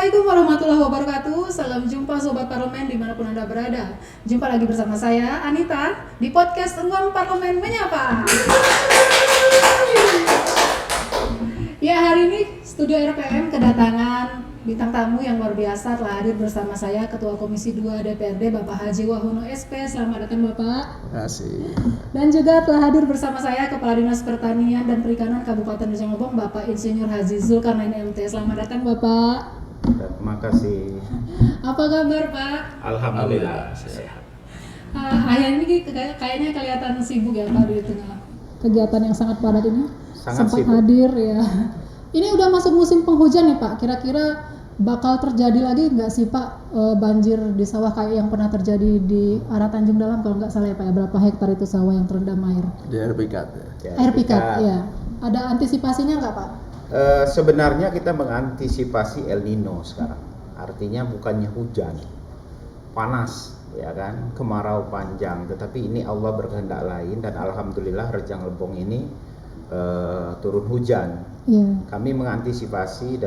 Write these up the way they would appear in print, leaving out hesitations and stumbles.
Assalamualaikum warahmatullahi wabarakatuh. Salam jumpa Sobat Parlemen dimanapun Anda berada. Jumpa lagi bersama saya, Anita, di podcast Ruang Parlemen Menyapa. Ya, hari ini Studio RPM kedatangan bintang tamu yang luar biasa. Telah hadir bersama saya Ketua Komisi 2 DPRD Bapak Haji Wahono SP. Selamat datang Bapak. Terima kasih. Dan juga telah hadir bersama saya Kepala Dinas Pertanian dan Perikanan Kabupaten Rejang Lebong Bapak Insinyur Haji Zulkarnain MT. Selamat datang Bapak. Terima kasih. Apa kabar Pak? Alhamdulillah sehat. Akhir ini kayaknya kelihatan sibuk ya Pak di tengah kegiatan yang sangat padat ini. Sangat sempat sibuk. Hadir ya. Ini udah masuk musim penghujan nih Pak. Kira-kira bakal terjadi lagi nggak sih Pak banjir di sawah kayak yang pernah terjadi di arah Tanjung Dalam kalau nggak salah ya Pak ya? Berapa hektar itu sawah yang terendam air? Di air pikat ya. Air pikat ya. Ada antisipasinya nggak Pak? Sebenarnya kita mengantisipasi El Nino sekarang. Artinya bukannya hujan, panas, ya kan, kemarau panjang. Tetapi ini Allah berkehendak lain dan alhamdulillah Rejang Lebong ini turun hujan. Kami mengantisipasi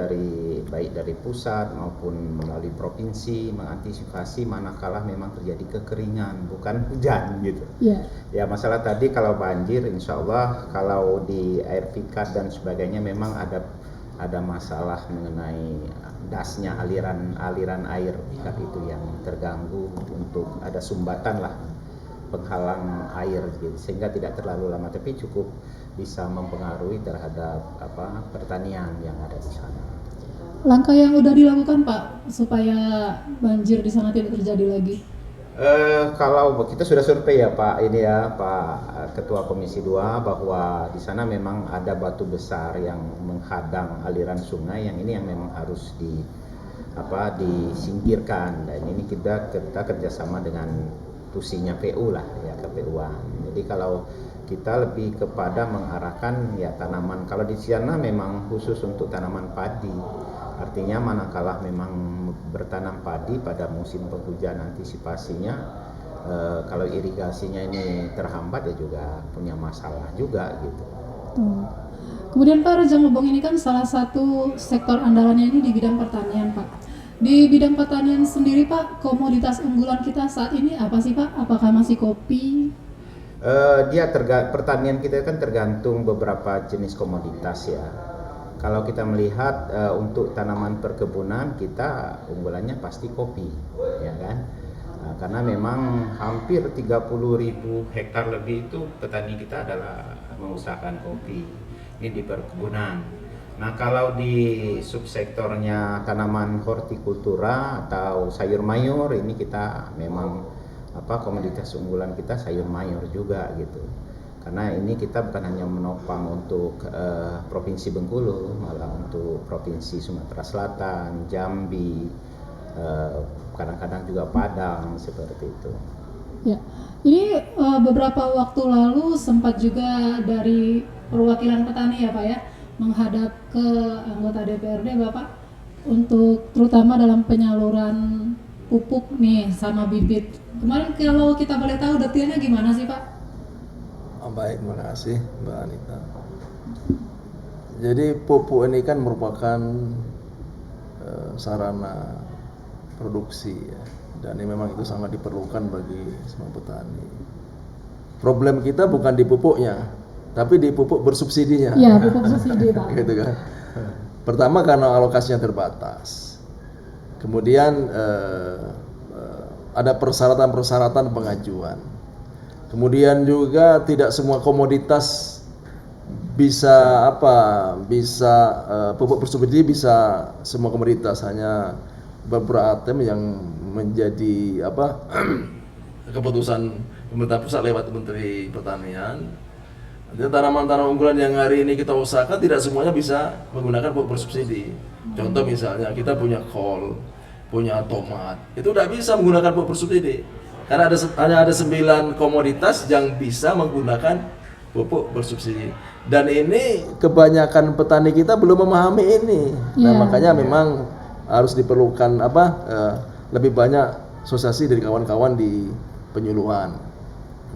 baik dari pusat maupun melalui provinsi, mengantisipasi manakala memang terjadi kekeringan, bukan hujan gitu. Ya masalah tadi kalau banjir, insya Allah kalau di air pikat dan sebagainya memang ada masalah mengenai dasnya aliran air pikat itu yang terganggu untuk ada sumbatan lah penghalang air gitu, sehingga tidak terlalu lama tapi cukup bisa mempengaruhi terhadap pertanian yang ada di sana. Langkah yang udah dilakukan Pak supaya banjir di sana tidak terjadi lagi? Kalau kita sudah survei ya Pak Ketua Komisi 2 bahwa di sana memang ada batu besar yang menghadang aliran sungai yang ini yang memang harus disingkirkan, dan ini kita kerjasama dengan tusinya PU lah ya, KPU-an. Jadi kalau kita lebih kepada mengarahkan ya tanaman, kalau di sana memang khusus untuk tanaman padi, artinya manakala memang bertanam padi pada musim penghujan, antisipasinya kalau irigasinya ini terhambat ya juga punya masalah juga gitu. Kemudian Pak, Rejang Lebong ini kan salah satu sektor andalannya ini di bidang pertanian Pak. Di bidang pertanian sendiri Pak, komoditas unggulan kita saat ini apa sih Pak? Apakah masih kopi? Pertanian kita kan tergantung beberapa jenis komoditas ya. Kalau kita melihat untuk tanaman perkebunan kita unggulannya pasti kopi, ya kan? Karena memang hampir 30.000 hektar lebih itu petani kita adalah mengusahakan kopi. Ini di perkebunan. Nah kalau di subsektornya tanaman hortikultura atau sayur mayur, ini kita memang komoditas unggulan kita sayur mayur juga gitu. Karena ini kita bukan hanya menopang untuk Provinsi Bengkulu, malah untuk Provinsi Sumatera Selatan, Jambi, kadang-kadang juga Padang seperti itu. Ya, ini beberapa waktu lalu sempat juga dari perwakilan petani ya Pak ya menghadap ke anggota DPRD Bapak untuk terutama dalam penyaluran pupuk nih sama bibit. Kemarin kalau kita boleh tahu detailnya gimana sih Pak? Baik, terima kasih Mbak Anita. Jadi pupuk ini kan merupakan sarana produksi ya, dan ini memang itu sangat diperlukan bagi semua petani. Problem kita bukan di pupuknya, tapi di pupuk bersubsidinya. Iya, pupuk subsidi Pak. Gitu kan. Pertama karena alokasinya terbatas. Kemudian ada persyaratan-persyaratan pengajuan. Kemudian juga tidak semua komoditas bisa pupuk bersubsidi bisa semua komoditas, hanya beberapa item yang menjadi keputusan pemerintah pusat lewat Menteri Pertanian. Jadi tanaman-tanaman unggulan yang hari ini kita usahakan tidak semuanya bisa menggunakan pupuk bersubsidi. Contoh misalnya kita punya kol, punya tomat, itu tidak bisa menggunakan pupuk bersubsidi karena hanya ada 9 komoditas yang bisa menggunakan pupuk bersubsidi, dan ini kebanyakan petani kita belum memahami ini. Nah makanya memang harus diperlukan lebih banyak sosialisasi dari kawan-kawan di penyuluhan.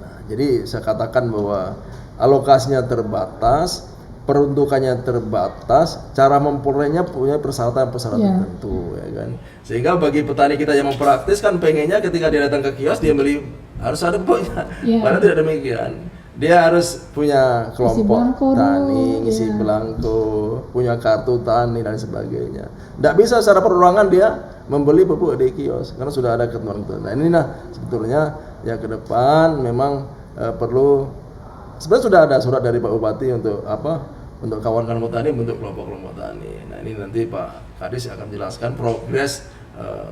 Nah jadi saya katakan bahwa alokasinya terbatas, peruntukannya terbatas, cara memperolehnya punya persyaratan-persyaratan Ya. tertentu, ya kan. Sehingga bagi petani kita yang mempraktis kan pengennya ketika dia datang ke kios dia beli harus ada pupuknya. Ya. Padahal tidak demikian. Dia harus punya kelompok belangko tani, dulu, ngisi ya. belangko, punya kartu tani dan sebagainya. Tidak bisa secara perorangan dia membeli pupuk di kios karena sudah ada ketentuan. Nah ini sebetulnya ya ke depan memang perlu. Sebenarnya sudah ada surat dari Pak Bupati untuk apa? Untuk kawan-kawan petani, bentuk kelompok-kelompok tani. Nah ini nanti Pak Kadis akan jelaskan progres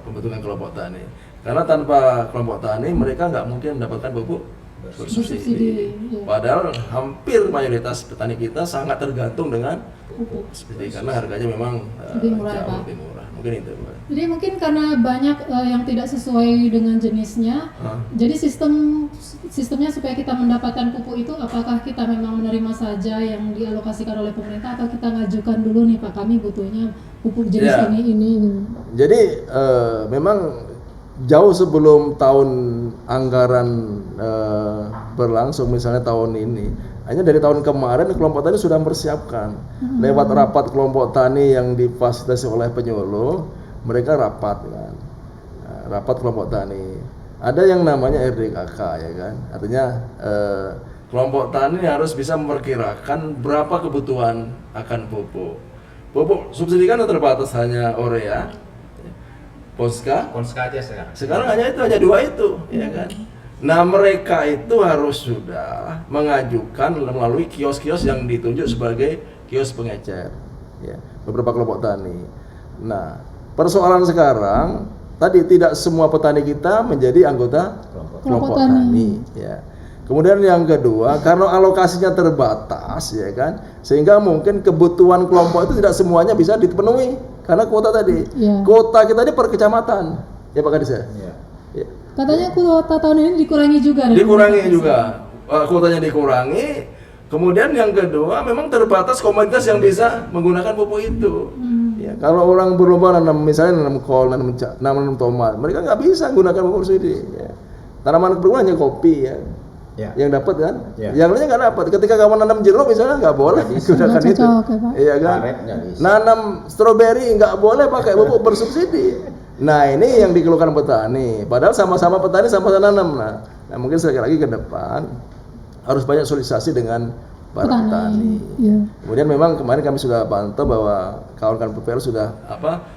pembentukan kelompok tani. Karena tanpa kelompok tani mereka nggak mungkin mendapatkan pupuk bersubsidi. Bersubsidi, ya. Padahal hampir mayoritas petani kita sangat tergantung dengan Pupuk. subsidi karena harganya memang Lebih murah, jauh Pak. lebih murah. Mungkin itu, Pak. Jadi mungkin karena banyak yang tidak sesuai dengan jenisnya, jadi sistemnya supaya kita mendapatkan pupuk itu, apakah kita memang menerima saja yang dialokasikan oleh pemerintah atau kita ngajukan dulu nih Pak, kami butuhnya pupuk jenis Ya. ini. Jadi memang jauh sebelum tahun anggaran berlangsung, misalnya tahun ini, hanya dari tahun kemarin kelompok tani sudah mempersiapkan lewat rapat kelompok tani yang difasilitasi oleh penyuluh, mereka rapat kan. Nah, rapat kelompok tani. Ada yang namanya RDKK ya kan, artinya kelompok tani harus bisa memperkirakan berapa kebutuhan akan pupuk. Pupuk subsidi kan terbatas hanya urea, Poska. Konska aja sekarang. Sekarang hanya dua itu, ya kan. Nah mereka itu harus sudah mengajukan melalui kios-kios yang ditunjuk sebagai kios pengecer, ya, beberapa kelompok tani. Nah persoalan sekarang tadi tidak semua petani kita menjadi anggota kelompok tani, ya. Kemudian yang kedua, karena alokasinya terbatas, ya kan, sehingga mungkin kebutuhan kelompok itu tidak semuanya bisa dipenuhi karena kuota tadi. Ya. Kuota kita ini per kecamatan, ya Pak Kadis ya. Iya. Ya. Katanya kuota tahun ini dikurangi juga. dari Dikurangi pemerintah. juga, kuotanya dikurangi. Kemudian yang kedua, memang terbatas komunitas yang bisa menggunakan pupuk itu. Ya, kalau orang berlomba nanam, misalnya nanam kol, nanam tomat, mereka nggak bisa menggunakan pupuk subsidi. Ya. Tanaman perkebunan hanya kopi ya. Ya. Yang dapat kan, Ya. yang lainnya nggak dapat. Ketika kamu nanam jeruk misalnya nggak boleh gunakan Nggak itu, cocok, ya, Pak. iya kan? Karet nggak bisa. Nanam stroberi nggak boleh pakai pupuk bersubsidi. Nah ini yang dikeluhkan petani. Padahal sama-sama petani sama-sama nanam. Nah mungkin sekali lagi ke depan harus banyak sosialisasi dengan para petani. Iya. Kemudian memang kemarin kami sudah pantau bahwa kawan-kawan PPL sudah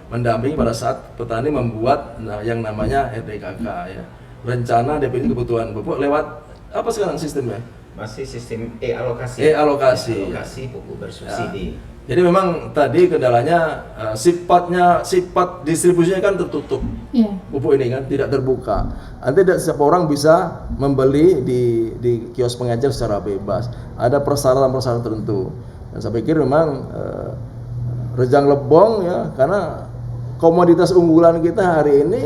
mendampingi pada saat petani membuat yang namanya RDKK ya. Rencana definisi kebutuhan pupuk lewat apa sekarang sistemnya? Masih sistem alokasi. Alokasi. Alokasi pupuk bersubsidi. Jadi memang tadi kendalanya sifat distribusinya kan tertutup. Iya. Pupuk ini kan tidak terbuka. Nanti tidak setiap orang bisa membeli di kios pengecer secara bebas. Ada persyaratan-persyaratan tertentu. Dan saya pikir memang rejang lebong ya, karena komoditas unggulan kita hari ini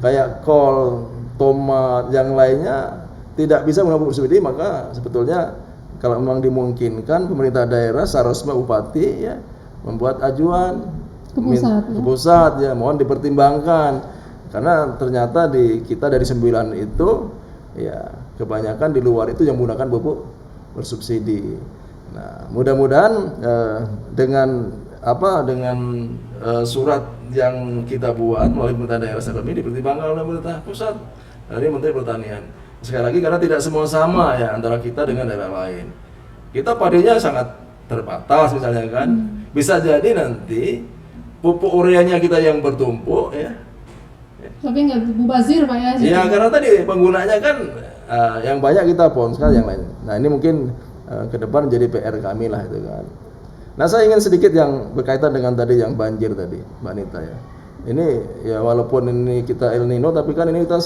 kayak kol, tomat, yang lainnya tidak bisa menggunakan pupuk subsidi, maka sebetulnya kalau memang dimungkinkan pemerintah daerah seharusnya bupati ya membuat ajuan ke pusat ya, mohon dipertimbangkan karena ternyata kita dari 9 itu ya kebanyakan di luar itu yang menggunakan pupuk bersubsidi. Nah mudah-mudahan dengan surat yang kita buat melalui pemerintah daerah saat ini dipertimbangkan oleh pemerintah pusat dari Menteri Pertanian. Sekali lagi karena tidak semua sama ya antara kita dengan daerah lain. Kita padanya sangat terbatas misalnya kan. Bisa jadi nanti pupuk ureanya kita yang bertumpuk ya. Tapi nggak mubazir Pak ya. Ya karena tadi penggunanya kan yang banyak kita Ponska yang lain. Nah ini mungkin ke depan jadi PR kami lah itu kan. Nah saya ingin sedikit yang berkaitan dengan tadi yang banjir tadi Mbak Nita ya. Ini ya walaupun ini kita El Nino tapi kan ini kita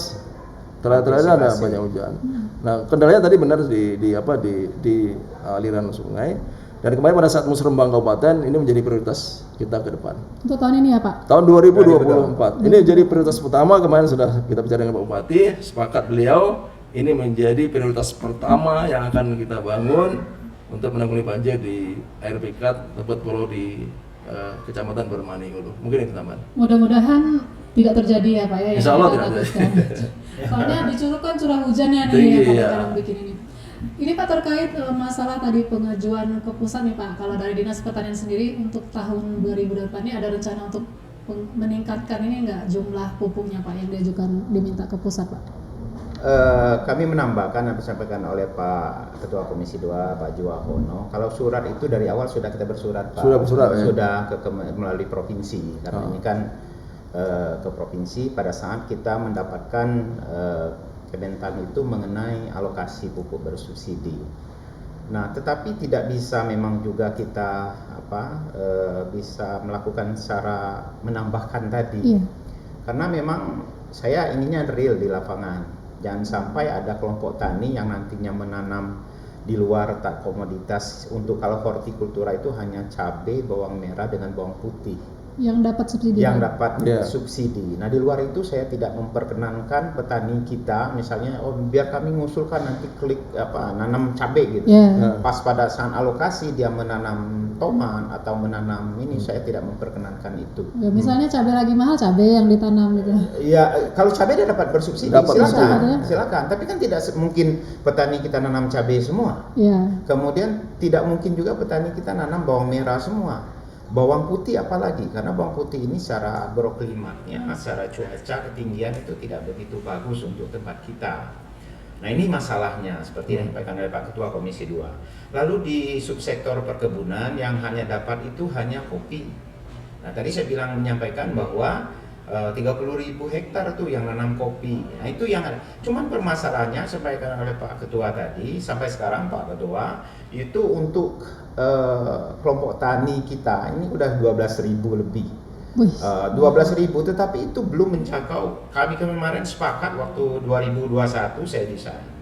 terakhir ada banyak hujan. Nah, kendalanya tadi benar di aliran sungai. Dan kemarin pada saat Musrembang Kabupaten ini menjadi prioritas kita ke depan. Untuk tahun ini ya Pak? Tahun 2024. Ini jadi prioritas pertama, kemarin sudah kita bicara dengan Pak Bupati, sepakat beliau ini menjadi prioritas pertama yang akan kita bangun untuk menanggulangi banjir di air pikat tempat pulau di Kecamatan Bermani Hulu. Mungkin itu tambahan. Mudah-mudahan tidak terjadi ya Pak ya. Insya Allah tidak terjadi. Soalnya di Curug kan curah hujannya nih Tinggi, ya, ya. kadang bikin ini. Ini Pak terkait masalah tadi pengajuan ke pusat nih Pak. Kalau dari Dinas Pertanian sendiri untuk tahun 2024 ini ada rencana untuk meningkatkan ini enggak jumlah pupuknya Pak yang diajukan diminta ke pusat Pak? Kami menambahkan yang disampaikan oleh Pak Ketua Komisi 2 Pak Juwahono. Kalau surat itu dari awal sudah kita bersurat Pak. Sudah bersurat, ya? Sudah melalui provinsi karena ini kan ke provinsi pada saat kita mendapatkan Kementan itu mengenai alokasi pupuk bersubsidi. Nah, tetapi tidak bisa memang juga kita bisa melakukan secara menambahkan tadi. Iya. Karena memang saya inginnya real di lapangan. Jangan sampai ada kelompok tani yang nantinya menanam di luar tak komoditas. Untuk kalau hortikultura itu hanya cabai, bawang merah dengan bawang putih Yang dapat subsidi. yang Pak? dapat Yeah. subsidi. Nah, di luar itu saya tidak memperkenankan petani kita misalnya biar kami mengusulkan nanti nanam cabai gitu. Iya. Pas pada saat alokasi dia menanam tomat atau menanam ini, saya tidak memperkenankan itu. Ya, misalnya cabai lagi mahal, cabai yang ditanam gitu. Ya, kalau cabai dia dapat bersubsidi, Dapat silakan, bersubsidi. silakan. Tapi kan tidak mungkin petani kita nanam cabai semua. Iya. Kemudian tidak mungkin juga petani kita nanam bawang merah semua. Bawang putih apalagi, karena bawang putih ini secara agroklimatnya, secara cuaca ketinggian itu tidak begitu bagus untuk tempat kita. Nah, ini masalahnya seperti yang disampaikan oleh Pak Ketua Komisi 2. Lalu di subsektor perkebunan yang hanya dapat itu hanya kopi. Nah, tadi saya menyampaikan bahwa 30.000 hektar tuh yang nanam kopi. Nah, itu yang ada. Cuman permasalahannya sampaikan oleh Pak Ketua tadi, sampai sekarang Pak Ketua itu untuk kelompok tani kita ini udah 12.000 lebih. 12.000, tetapi itu belum menjangkau. Kami kemarin sepakat waktu 2021 saya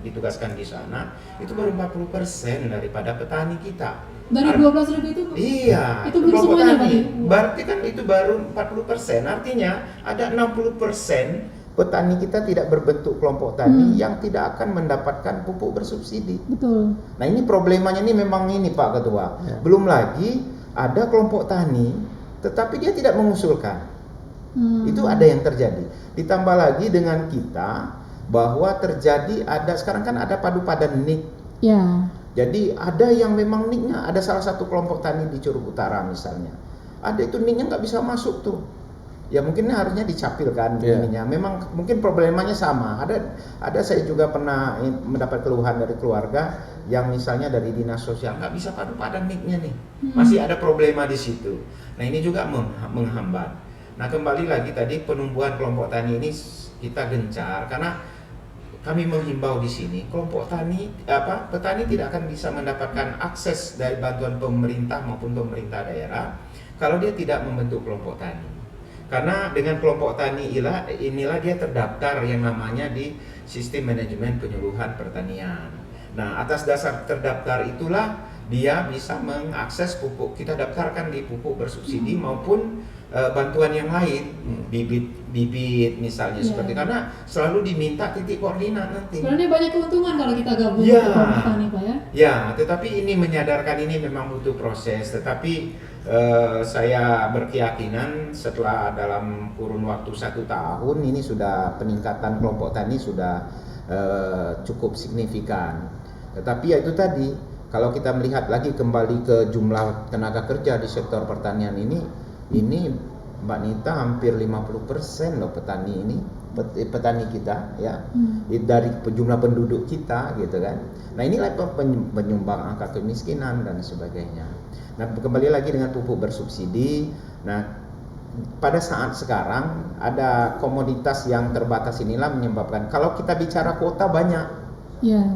ditugaskan di sana, itu baru 40% daripada petani kita. Dari 12.000 itu? Iya, Itu belum kelompok semuanya, tani. Pak? Berarti kan itu baru 40%, artinya ada 60% petani kita tidak berbentuk kelompok tani yang tidak akan mendapatkan pupuk bersubsidi. Betul. Nah, ini problemanya ini memang ini Pak Ketua. Ya. Belum lagi ada kelompok tani tetapi dia tidak mengusulkan. Itu ada yang terjadi. Ditambah lagi dengan kita bahwa terjadi sekarang kan ada padu padan NIK. Ya. Jadi ada yang memang NIK-nya, ada salah satu kelompok tani di Curug Utara misalnya. Ada itu NIK-nya nggak bisa masuk tuh. Ya mungkin harusnya dicapilkan ininya. Memang mungkin problemanya sama. Ada saya juga pernah mendapat keluhan dari keluarga yang misalnya dari dinas sosial nggak bisa padu padan NIK-nya nih. Masih ada problema di situ. Nah, ini juga menghambat. Nah, kembali lagi tadi penumbuhan kelompok tani ini kita gencar karena kami menghimbau di sini kelompok tani petani tidak akan bisa mendapatkan akses dari bantuan pemerintah maupun pemerintah daerah kalau dia tidak membentuk kelompok tani. Karena dengan kelompok tani inilah dia terdaftar yang namanya di Sistem Manajemen Penyuluhan Pertanian. Nah, atas dasar terdaftar itulah dia bisa mengakses pupuk. Kita daftarkan di pupuk bersubsidi maupun bantuan yang lain, bibit misalnya seperti, karena selalu diminta titik koordinat nanti. Sebenarnya banyak keuntungan kalau kita gabung Ya. ke kelompok tani Pak ya. Ya, tetapi ini menyadarkan ini memang butuh proses. Tetapi saya berkeyakinan setelah dalam kurun waktu 1 tahun ini sudah peningkatan kelompok tani sudah cukup signifikan. Tetapi ya itu tadi, kalau kita melihat lagi kembali ke jumlah tenaga kerja di sektor pertanian ini Mbak Nita hampir 50% loh petani kita ya, dari jumlah penduduk kita gitu kan. Nah, inilah penyumbang angka kemiskinan dan sebagainya. Nah, kembali lagi dengan pupuk bersubsidi. Nah, pada saat sekarang ada komoditas yang terbatas inilah menyebabkan kalau kita bicara kuota banyak.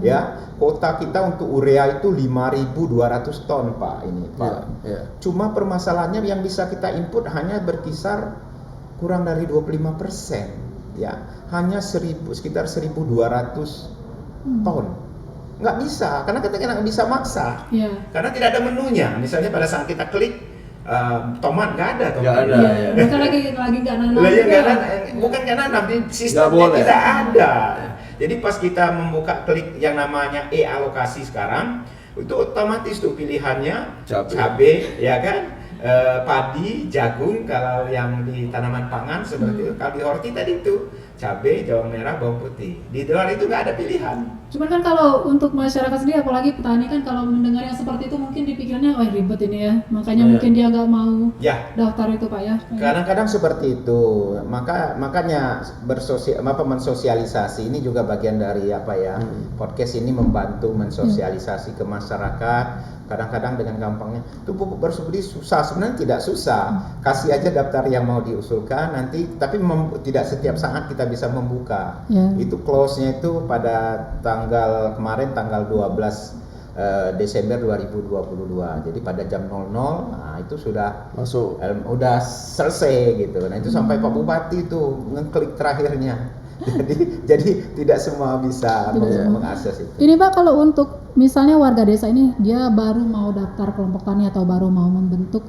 Ya, kuota kita untuk urea itu 5.200 ton Pak ini Pak. Cuma permasalahannya yang bisa kita input hanya berkisar kurang dari 25%, ya, hanya sekitar 1.200 ton. Nggak bisa, karena kita nggak bisa maksa. Karena tidak ada menunya. Misalnya pada saat kita klik tomat nggak ada, Bukan lagi nggak nanam. Bukan nggak nanam, sistemnya tidak ada. Jadi pas kita membuka klik yang namanya e-alokasi sekarang, itu otomatis tuh pilihannya cabai, ya kan, padi, jagung kalau yang di tanaman pangan seperti itu. Kalau di horti tadi itu cabai, bawang merah, bawang putih. Di luar itu nggak ada pilihan. Cuman kan kalau untuk masyarakat sendiri, apalagi petani kan kalau mendengar yang seperti itu mungkin dipikirnya wah ribet ini ya, makanya Iya. mungkin dia nggak mau Ya, daftar itu Pak ya. kadang-kadang seperti itu. Makanya mensosialisasi ini juga bagian dari apa ya? Podcast ini membantu mensosialisasi ke masyarakat. Kadang-kadang dengan gampangnya, tuh pupuk bersubsidi susah, sebenarnya tidak susah. Kasih aja daftar yang mau diusulkan nanti, tapi tidak setiap saat kita bisa membuka. Ya. Itu close-nya itu pada kemarin tanggal 12 Desember 2022. Jadi pada jam 00, nah itu sudah Masuk. udah selesai gitu. Nah itu sampai Pak Bupati tuh ngeklik terakhirnya. jadi tidak semua bisa mengakses itu. Ini Pak, kalau untuk misalnya warga desa ini dia baru mau daftar kelompok tani atau baru mau membentuk,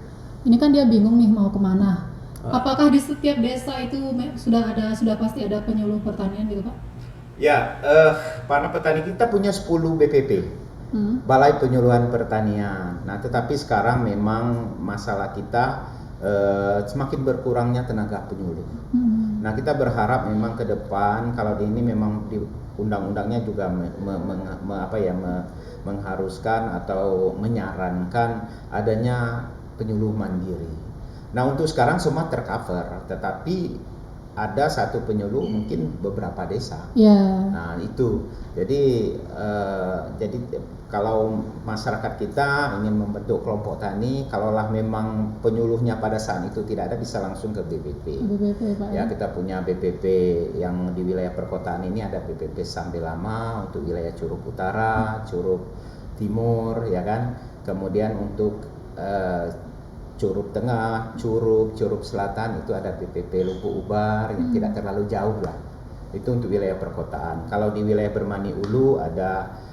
ini kan dia bingung nih mau kemana. Apakah di setiap desa itu sudah pasti ada penyuluh pertanian gitu Pak? Ya, para petani kita punya 10 BPP, Balai Penyuluhan Pertanian. Nah, tetapi sekarang memang masalah kita semakin berkurangnya tenaga penyuluh. Nah, kita berharap memang ke depan kalau ini memang di undang-undangnya juga mengharuskan atau menyarankan adanya penyuluh mandiri. Nah, untuk sekarang semua tercover, tetapi ada satu penyuluh mungkin beberapa desa. Ya. Nah, itu. Jadi kalau masyarakat kita ingin membentuk kelompok tani, kalaulah memang penyuluhnya pada saat itu tidak ada, bisa langsung ke BPP. BPP Pak Ya, kita punya BPP yang di wilayah perkotaan ini ada BPP Sampai Lama untuk wilayah Curug Utara, Curug Timur, ya kan. Kemudian untuk Curug Tengah, Curug Selatan itu ada BPP Lupu Ubar yang tidak terlalu jauh lah. Itu untuk wilayah perkotaan. Kalau di wilayah Bermani Ulu ada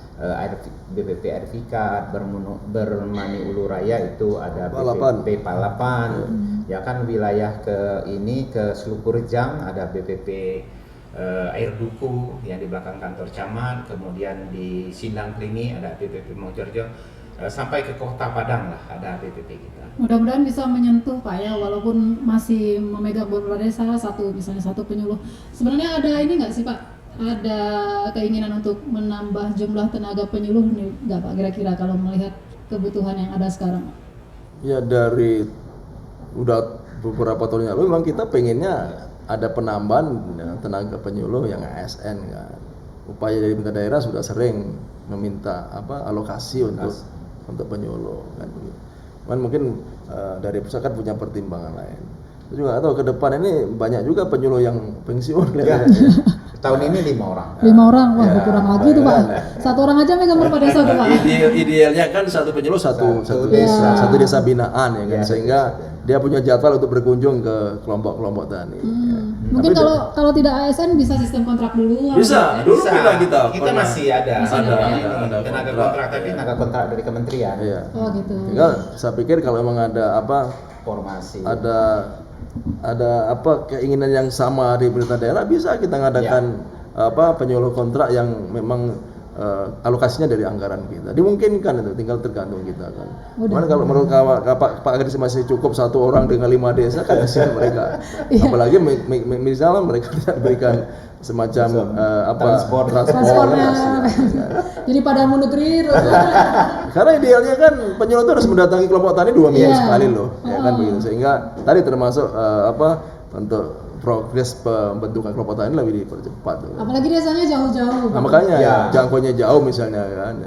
BPP Air Fikat, Bermani Ulu Raya itu ada BPP Palapan. Ya kan wilayah ke Selukurjang ada BPP Air Duku yang di belakang kantor camat, kemudian di Sindang Klingi ada BPP Mojorjo, sampai ke Kota Padang lah ada BPP kita. Mudah-mudahan bisa menyentuh Pak ya, walaupun masih memegang beberapa desa, misalnya satu penyuluh. Sebenarnya ada ini nggak sih Pak? Ada keinginan untuk menambah jumlah tenaga penyuluh nih nggak Pak? Kira-kira kalau melihat kebutuhan yang ada sekarang? Ya dari udah beberapa tahun yang lalu memang kita pengennya ada penambahan tenaga penyuluh yang ASN kan. Upaya dari pemerintah daerah sudah sering meminta alokasi untuk penyuluh kan begitu. Cuman mungkin dari pusat kan punya pertimbangan lain. Saya juga nggak tahu ke depan ini banyak juga penyuluh yang pensiun. Ya. Tahun ini 5 orang. 5 orang, wah kurang lagi tuh Pak. Satu orang aja megang berapa desa tuh Pak? Idealnya kan satu penyuluh satu desa. satu desa binaan ya kan, Ya, sehingga dia punya jadwal untuk berkunjung ke kelompok-kelompok tani. Ya. Mungkin kalau tidak ASN bisa sistem kontrak dulu. Bisa, dulu pernah kita masih ada tenaga kontrak. kontrak, tapi tenaga kontrak dari kementerian. Iya. Oh gitu. Tinggal saya pikir kalau memang ada Formasi. ada keinginan yang sama di pemerintah daerah, bisa kita ngadakan penyuluh kontrak yang memang alokasinya dari anggaran kita. Dimungkinkan itu, tinggal tergantung kita kan. Cuman kalau menurut Pak Agris masih cukup satu orang dengan 5 desa kan kasihan mereka. Apalagi misalnya mereka tidak diberikan semacam transportnya. Jadi pada mau negeri. Karena idealnya kan penyuluh itu harus mendatangi kelompok tani 2 minggu sekali loh, ya kan begitu. Sehingga tadi termasuk untuk progres pembentukan kelompok tani lebih dipercepat. Apalagi desanya jauh-jauh. Nah, makanya jangkauannya jauh misalnya kan.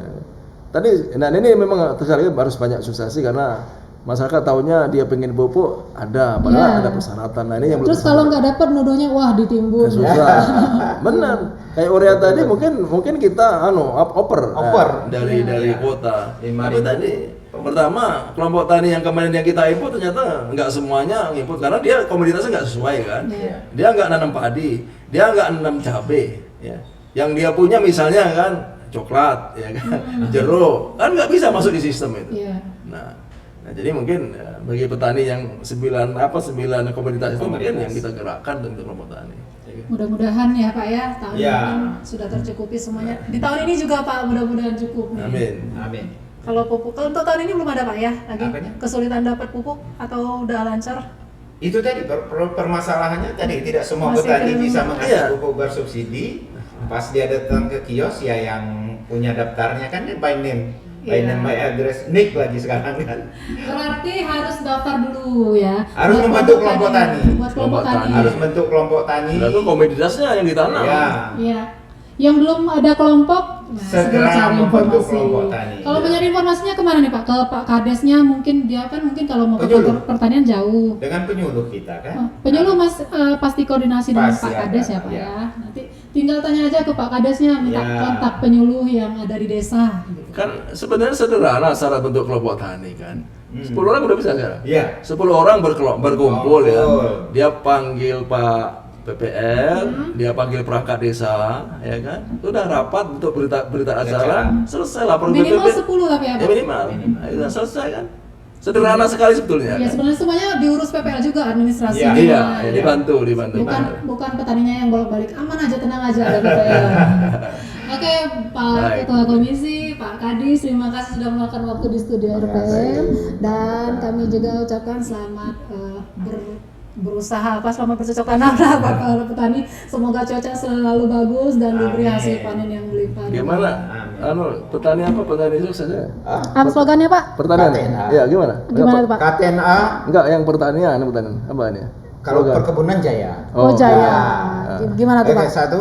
Tadi, ini memang terkadang harus banyak sosialisasi karena masyarakat tahunya dia pengen pupuk ada, padahal ada persyaratan. Nah, ini yang terus kalau nggak dapat nuduhnya wah ditimbun. Susah. Benar. Kayak urea tadi mungkin kita oper dari kuota. Tapi tadi pertama kelompok tani yang kemarin yang kita import ternyata nggak semuanya import karena dia komoditasnya nggak sesuai kan. Dia nggak nanam padi, dia nggak nanam cabai. Ya. Yang dia punya misalnya kan coklat, ya kan, jeruk, kan nggak bisa masuk di sistem itu. Nah, jadi mungkin bagi petani yang 9 komoditas itu mungkin yang kita gerakkan untuk kelompok tani. Mudah-mudahan ya Pak ya, tahun ini sudah tercukupi semuanya. Di tahun ini juga Pak, mudah-mudahan cukup. Amin. Kalau pupuk, untuk tahun ini belum ada Pak ya lagi kesulitan dapat pupuk atau udah lancar? Itu tadi permasalahannya tadi tidak semua Masih petani belum- bisa Iya. mengakses pupuk bersubsidi. Pas dia datang ke kios ya yang punya daftarnya kan dia by name, by Iya. name, by address, nick lagi sekarang kan. Berarti harus daftar dulu ya. Harus Buat membentuk kelompok tani. Buat kelompok Kelompok tani. tani. Harus bentuk kelompok tani. Itu komoditasnya yang ditanam. Ya. Iya. Yang belum ada kelompok, nah, Segera cari membentuk informasi. kelompok tani. Kalau Iya. mencari informasinya kemana nih Pak? Ke Pak Kadesnya mungkin dia kan mungkin kalau mau ke Penyuluh. kantor pertanian jauh. Dengan penyuluh kita kan. Oh, penyuluh Mas pasti koordinasi dengan Pasti Pak ada, Kades ya Pak ya. ya. Nanti tinggal tanya aja ke Pak Kadesnya minta Ya. kontak penyuluh yang ada di desa. Gitu. Kan sebenarnya sederhana syarat bentuk kelompok tani kan. 10 orang udah bisa sekarang. Iya. 10 orang berkumpul ya. Betul. Dia panggil Pak PPL, dia panggil perangkat desa, ya kan? Sudah rapat untuk berita acara, selesai lapor Minimal BPP. 10 tapi ya Ya Pak. minimal. Itu selesai kan? Sederhana sekali sebetulnya. Ya kan? sebenarnya semuanya diurus PPL juga administrasinya. Iya, Iya, Ya. dibantu. Bukan petaninya yang bolak-balik, aman aja, tenang aja ada PPL. Oke, Pak Baik. Ketua Komisi, Pak Kadis, terima kasih sudah meluangkan waktu di studio RPM dan kami juga ucapkan selamat berusaha selamat bercocok tanam lah Bapak petani. Semoga cuaca selalu bagus dan diberi Amin. hasil panen yang berlimpah. Gimana? Amin. Petani apa? Petani sukses ya? Apa slogannya Pak? Pertanian. KTNA. Iya, gimana? Gimana tuh Pak? KTNA Enggak, yang pertanian, pertanian. Apa ini? kalau Slogan. perkebunan jaya. Oh, Jaya. Gimana tuh Oke, Pak? satu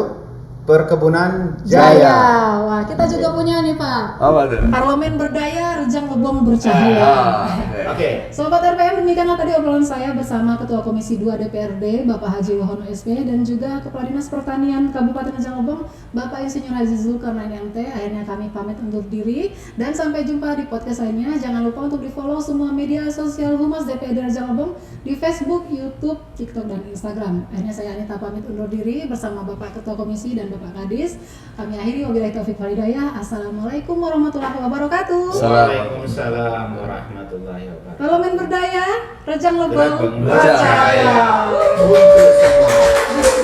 perkebunan Jaya. jaya. Wah, kita juga punya nih Pak. Apa tuh? Parlemen berdaya, Rejang Lebong bercahaya. Oke. Sobat RPM, demikianlah tadi obrolan saya bersama Ketua Komisi 2 DPRD, Bapak Haji Wahono SP, dan juga Kepala Dinas Pertanian Kabupaten Rejang Lebong, Bapak Insinyur Haji Zulkarnain MT. Akhirnya kami pamit undur diri, dan sampai jumpa di podcast lainnya. Jangan lupa untuk di-follow semua media sosial Humas DPRD Rejang Lebong di Facebook, YouTube, TikTok, dan Instagram. Akhirnya saya Anita pamit undur diri bersama Bapak Ketua Komisi dan Bapak Kadis. Kami akhiri, wabillahi taufiq wal hidayah. Assalamualaikum warahmatullahi wabarakatuh. Waalaikumsalam warahmatullahi wabarakatuh. Parlemen berdaya, Rejang Lebong Rejang bercahaya. Untuk semua.